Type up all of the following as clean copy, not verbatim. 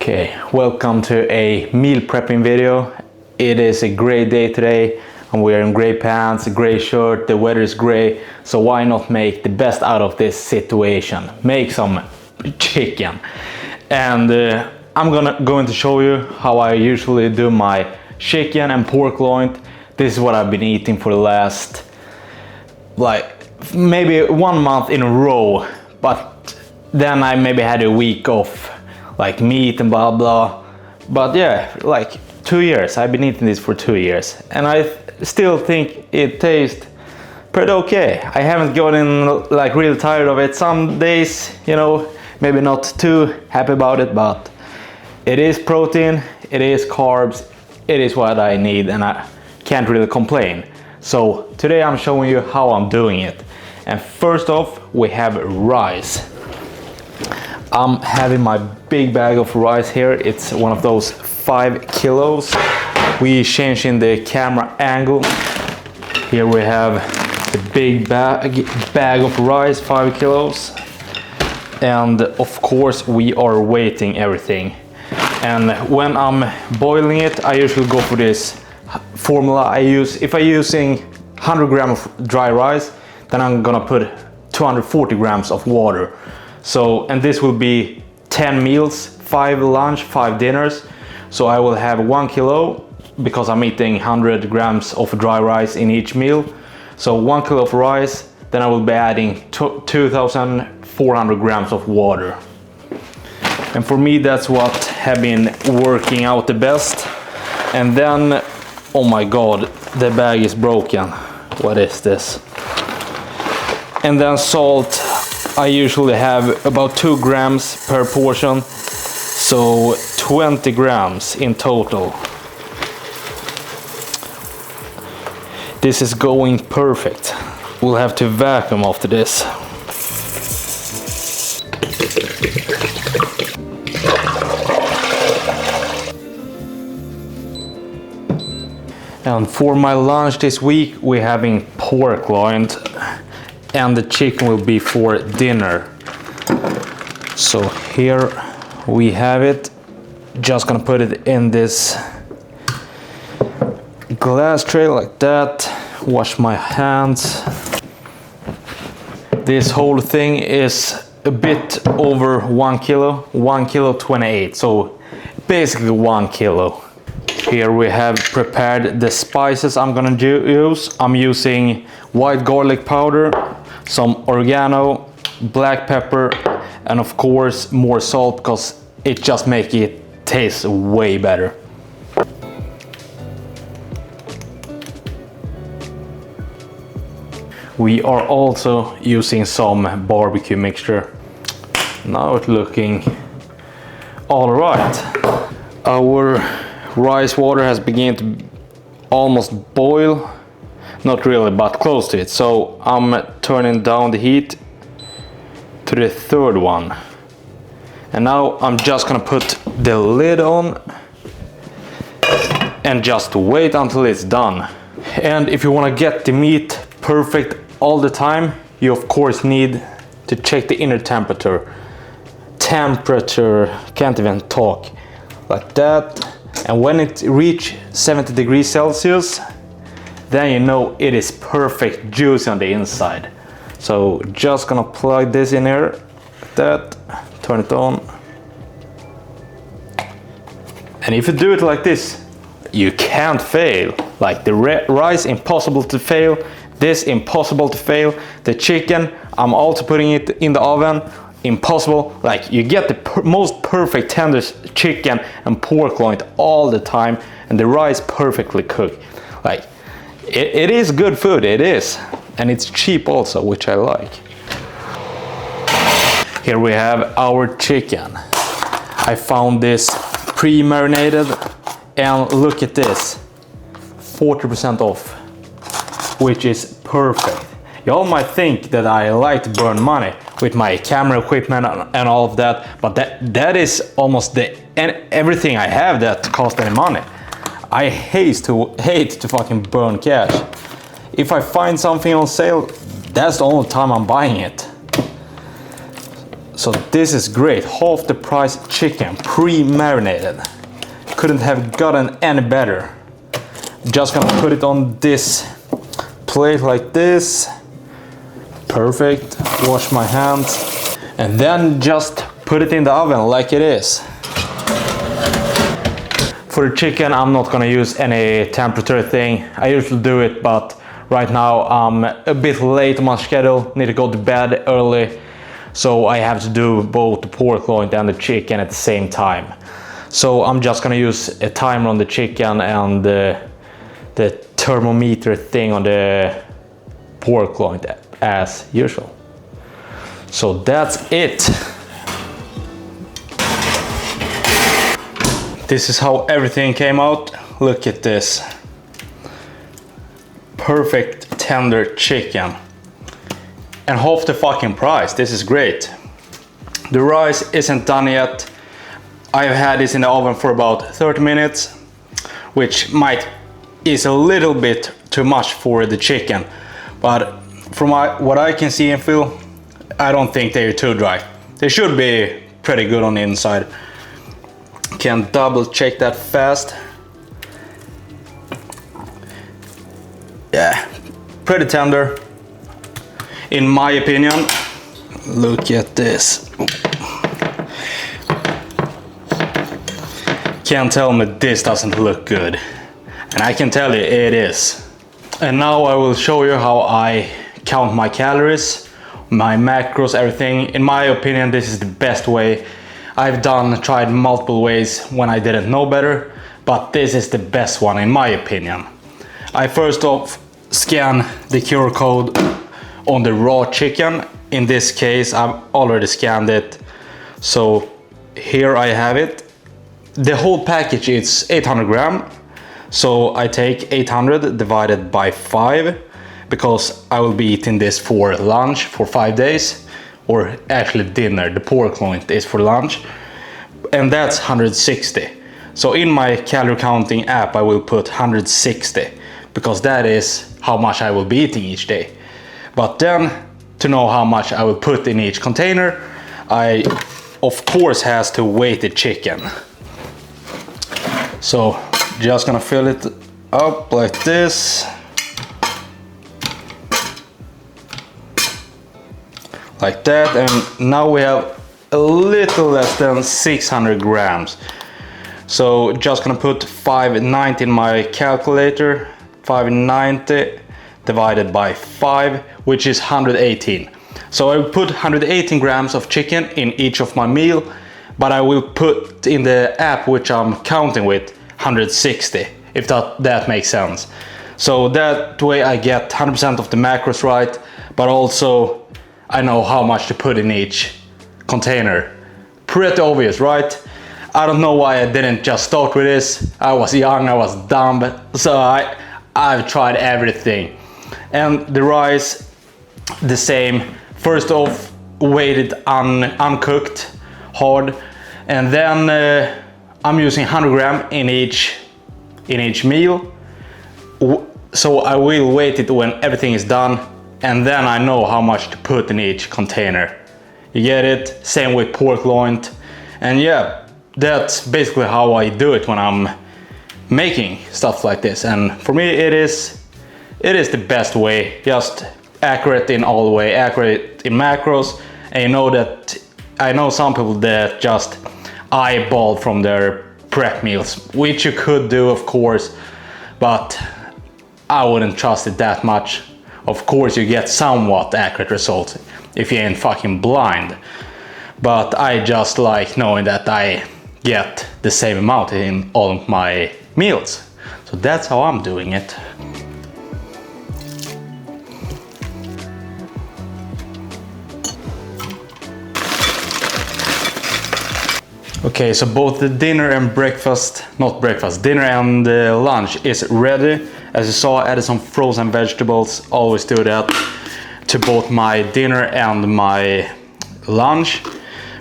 Okay, welcome to a meal prepping video. It is a great day today. I'm wearing gray pants, a gray shirt, the weather is gray, so why not make the best out of this situation? Make some chicken. And I'm going to show you how I usually do my chicken and pork loin. This is what I've been eating for the last maybe 1 month in a row, but then I maybe had a week off, like meat and blah blah. But yeah, like 2 years. I've been eating this for 2 years, and I still think it tastes pretty okay. I haven't gotten like really tired of it. Some days, you know, maybe not too happy about it, but it is protein, it is carbs, it is what I need, and I can't really complain. So today I'm showing you how I'm doing it. And first off, we have rice. I'm having my big bag of rice here. It's one of those 5 kilos. We changing the camera angle. Here we have the big bag of rice, 5 kilos. And of course we are weighting everything. And when I'm boiling it, I usually go for this formula I use. If I'm using 100 grams of dry rice, then I'm gonna put 240 grams of water. So, and this will be 10 meals, 5 lunch, 5 dinners. So I will have 1 kilo because I'm eating 100 grams of dry rice in each meal. So 1 kilo of rice, then I will be adding 2,400 grams of water. And for me, that's what have been working out the best. And then, oh my God, the bag is broken. What is this? And then salt, I usually have about 2 grams per portion. So 20 grams in total. This is going perfect. We'll have to vacuum after this. And for my lunch this week, we're having pork loin, and the chicken will be for dinner. So here we have it. Just gonna put it in this glass tray like that. Wash my hands. This whole thing is a bit over 1 kilo, 1 kilo 28, so basically 1 kilo. Here we have prepared the spices I'm gonna use. I'm using white garlic powder, some oregano, black pepper, and of course more salt because it just makes it taste way better. We are also using some barbecue mixture. Now it's looking all right. Our rice water has begun to almost boil. Not really, but close to it. So I'm turning down the heat to the 3rd one. And now I'm just gonna put the lid on and just wait until it's done. And if you wanna get the meat perfect all the time, you of course need to check the inner temperature. Can't even talk. Like that. And when it reaches 70 degrees Celsius, then you know it is perfect juicy on the inside. So just gonna plug this in here, like that, turn it on. And if you do it like this, you can't fail. Like the rice, impossible to fail. This, impossible to fail. The chicken, I'm also putting it in the oven. Impossible. Like you get the most perfect tender chicken and pork loin all the time, and the rice perfectly cooked. Like it is good food, it is, and it's cheap also, which I like. Here we have our chicken. I found this pre-marinated, and look at this, 40% off, which is perfect. Y'all might think that I like to burn money with my camera equipment and all of that, but that is almost everything I have that costs any money. I hate to fucking burn cash. If I find something on sale, that's the only time I'm buying it. So this is great, half the price chicken, pre-marinated. Couldn't have gotten any better. Just gonna put it on this plate like this. Perfect, wash my hands. And then just put it in the oven like it is. For the chicken, I'm not gonna use any temperature thing. I usually do it, but right now I'm a bit late on my schedule. Need to go to bed early. So I have to do both the pork loin and the chicken at the same time. So I'm just gonna use a timer on the chicken and the thermometer thing on the pork loin as usual. So that's it. This is how everything came out. Look at this. Perfect tender chicken. And half the fucking price. This is great. The rice isn't done yet. I've had this in the oven for about 30 minutes, which is a little bit too much for the chicken. But from what I can see and feel, I don't think they're too dry. They should be pretty good on the inside. Can double check that fast. Yeah, pretty tender. In my opinion, look at this. Can't tell me this doesn't look good. And I can tell you it is. And now I will show you how I count my calories, my macros, everything. In my opinion, this is the best way. I've tried multiple ways when I didn't know better, but this is the best one in my opinion. I first off scan the QR code on the raw chicken. In this case, I've already scanned it. So here I have it. The whole package is 800 grams. So I take 800 divided by 5 because I will be eating this for lunch for 5 days, or actually dinner. The pork loin is for lunch, and that's 160. So in my calorie counting app I will put 160 because that is how much I will be eating each day. But then to know how much I will put in each container, I of course has to weigh the chicken. So just gonna fill it up like this. Like that, and now we have a little less than 600 grams. So just gonna put 590 in my calculator. 590 divided by 5, which is 118. So I will put 118 grams of chicken in each of my meal, but I will put in the app which I'm counting with 160, if that makes sense. So that way I get 100% of the macros right, but also I know how much to put in each container. Pretty obvious, right? I don't know why I didn't just start with this. I was young, I was dumb, so I've tried everything. And the rice, the same. First off, weighted uncooked, hard, and then I'm using 100 grams in each meal. So I will weight it when everything is done, and then I know how much to put in each container. You get it? Same with pork loin. And yeah, that's basically how I do it when I'm making stuff like this. And for me it is the best way. Just accurate in all the way, accurate in macros. And you know that I know some people that just eyeball from their prep meals, which you could do of course, but I wouldn't trust it that much. Of course you get somewhat accurate results if you ain't fucking blind, but I just like knowing that I get the same amount in all of my meals. So that's how I'm doing it. Okay, so both the dinner and dinner and lunch is ready. As you saw, I added some frozen vegetables, always do that, to both my dinner and my lunch.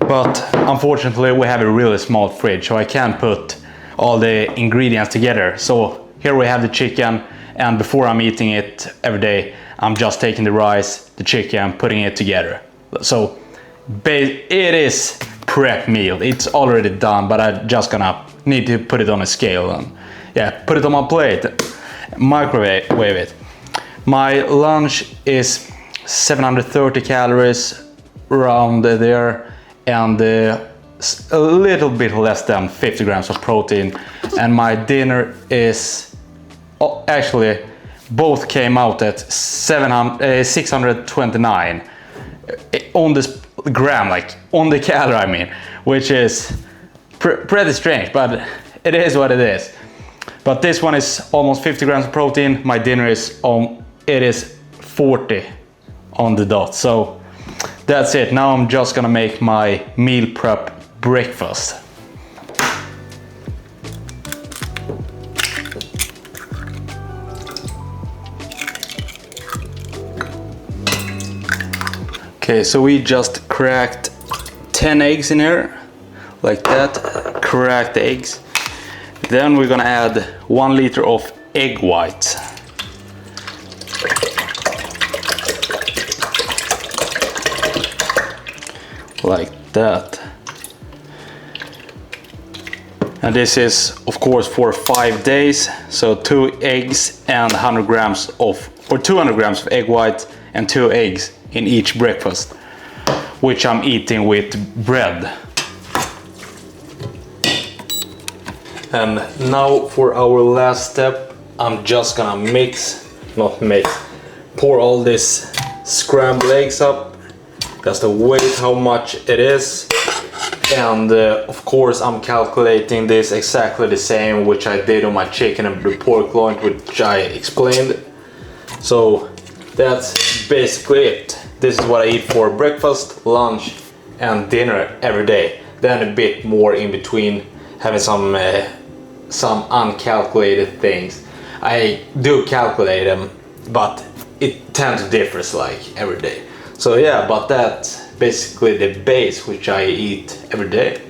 But unfortunately we have a really small fridge, so I can't put all the ingredients together. So here we have the chicken, and before I'm eating it every day, I'm just taking the rice, the chicken, putting it together. So it is prep meal. It's already done, but I'm just gonna need to put it on a scale and yeah, put it on my plate, microwave it. My lunch is 730 calories around there, and a little bit less than 50 grams of protein. And my dinner is actually both came out at 629 on this gram, like on the calorie, I mean, which is pretty strange, but it is what it is. But this one is almost 50 grams of protein. My dinner is it is 40 on the dot. So that's it. Now I'm just gonna make my meal prep breakfast. Okay, so we just cracked 10 eggs in here, like that. Cracked the eggs. Then we're gonna add 1 liter of egg whites. Like that. And this is of course for 5 days, so 2 eggs and 100 grams of, or 200 grams of egg white and 2 eggs in each breakfast, which I'm eating with bread. And now for our last step, I'm just gonna pour all this scrambled eggs up, just to weigh how much it is. And of course I'm calculating this exactly the same which I did on my chicken and pork loin, which I explained. So that's basically it. This is what I eat for breakfast, lunch and dinner every day. Then a bit more in between, having some uncalculated things. I do calculate them, but it tends to differ like every day. So yeah, but that's basically the base which I eat every day.